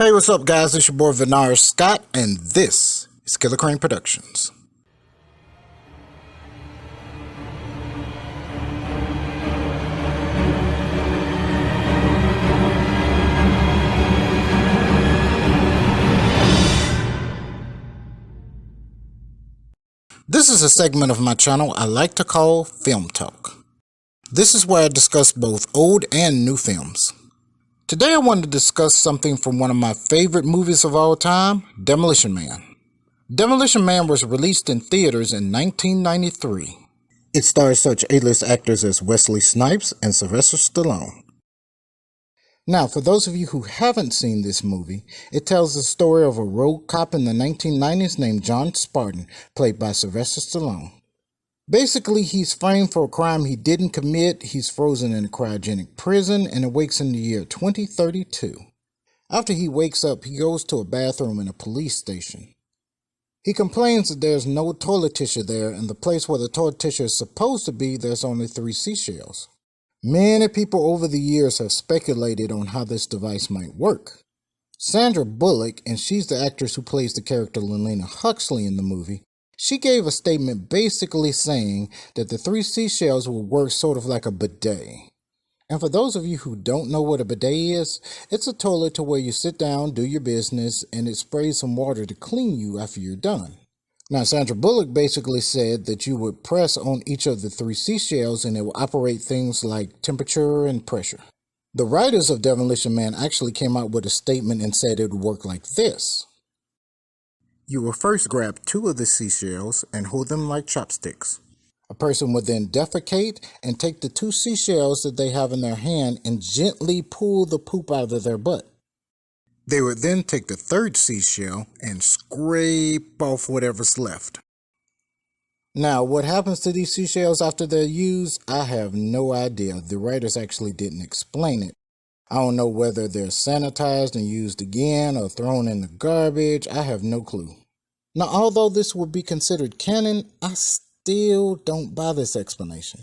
Hey, what's up, guys? It's your boy Vinar Scott, and this is KillaKrane Productions. This is a segment of my channel I like to call Film Talk. This is where I discuss both old and new films. Today I want to discuss something from one of my favorite movies of all time, Demolition Man. Demolition Man was released in theaters in 1993. It stars such A-list actors as Wesley Snipes and Sylvester Stallone. Now, for those of you who haven't seen this movie, it tells the story of a rogue cop in the 1990s named John Spartan, played by Sylvester Stallone. Basically, he's framed for a crime he didn't commit, he's frozen in a cryogenic prison, and awakes in the year 2032. After he wakes up, he goes to a bathroom in a police station. He complains that there's no toilet tissue there, and the place where the toilet tissue is supposed to be, there's only 3 seashells. Many people over the years have speculated on how this device might work. Sandra Bullock, and she's the actress who plays the character Lelena Huxley in the movie, she gave a statement basically saying that the 3 seashells will work sort of like a bidet. And for those of you who don't know what a bidet is, it's a toilet to where you sit down, do your business, and it sprays some water to clean you after you're done. Now, Sandra Bullock basically said that you would press on each of the 3 seashells and it will operate things like temperature and pressure. The writers of Demolition Man actually came out with a statement and said it would work like this. You will first grab 2 of the seashells and hold them like chopsticks. A person would then defecate and take the 2 seashells that they have in their hand and gently pull the poop out of their butt. They would then take the 3rd seashell and scrape off whatever's left. Now, what happens to these seashells after they're used, I have no idea. The writers actually didn't explain it. I don't know whether they're sanitized and used again or thrown in the garbage. I have no clue. Now, although this would be considered canon, I still don't buy this explanation.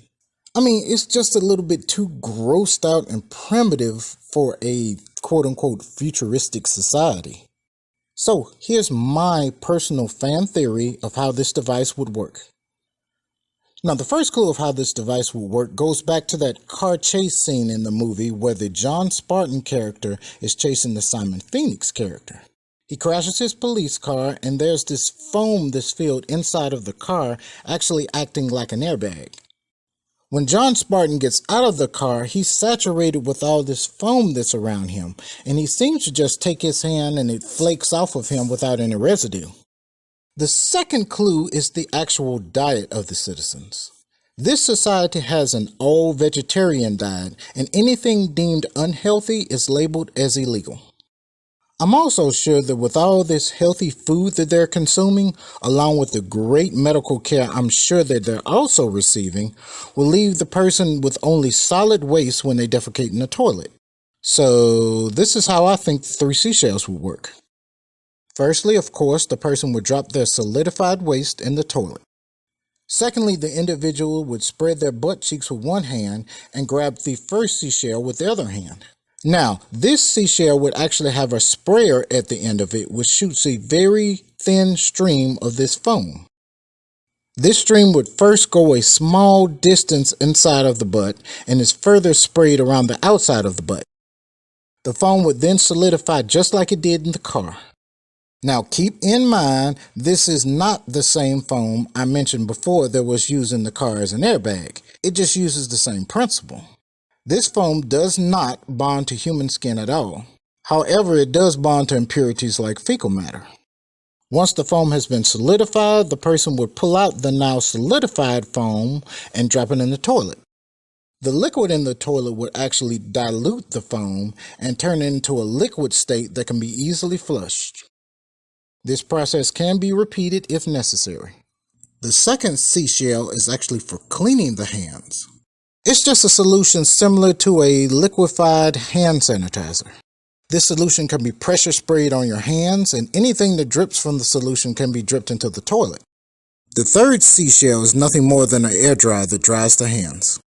I mean, it's just a little bit too grossed out and primitive for a quote-unquote futuristic society. So here's my personal fan theory of how this device would work. Now, the first clue of how this device will work goes back to that car chase scene in the movie where the John Spartan character is chasing the Simon Phoenix character. He crashes his police car and there's this foam that's filled inside of the car actually acting like an airbag. When John Spartan gets out of the car, he's saturated with all this foam that's around him, and he seems to just take his hand and it flakes off of him without any residue. The second clue is the actual diet of the citizens. This society has an all-vegetarian diet, and anything deemed unhealthy is labeled as illegal. I'm also sure that with all this healthy food that they're consuming, along with the great medical care I'm sure that they're also receiving, will leave the person with only solid waste when they defecate in the toilet. So this is how I think the 3 seashells will work. Firstly, of course, the person would drop their solidified waste in the toilet. Secondly, the individual would spread their butt cheeks with one hand and grab the first seashell with the other hand. Now, this seashell would actually have a sprayer at the end of it, which shoots a very thin stream of this foam. This stream would first go a small distance inside of the butt and is further sprayed around the outside of the butt. The foam would then solidify just like it did in the car. Now, keep in mind, this is not the same foam I mentioned before that was used in the car as an airbag. It just uses the same principle. This foam does not bond to human skin at all. However, it does bond to impurities like fecal matter. Once the foam has been solidified, the person would pull out the now solidified foam and drop it in the toilet. The liquid in the toilet would actually dilute the foam and turn it into a liquid state that can be easily flushed. This process can be repeated if necessary. The second seashell is actually for cleaning the hands. It's just a solution similar to a liquefied hand sanitizer. This solution can be pressure sprayed on your hands, and anything that drips from the solution can be dripped into the toilet. The 3rd seashell is nothing more than an air dryer that dries the hands.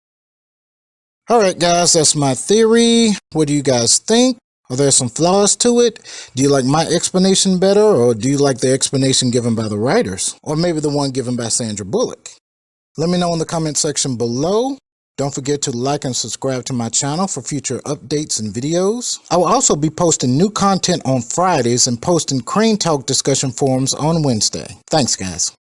Alright guys, that's my theory. What do you guys think? Are there some flaws to it? Do you like my explanation better, or do you like the explanation given by the writers? Or maybe the one given by Sandra Bullock? Let me know in the comment section below. Don't forget to like and subscribe to my channel for future updates and videos. I will also be posting new content on Fridays and posting Krane Talk discussion forums on Wednesday. Thanks, guys.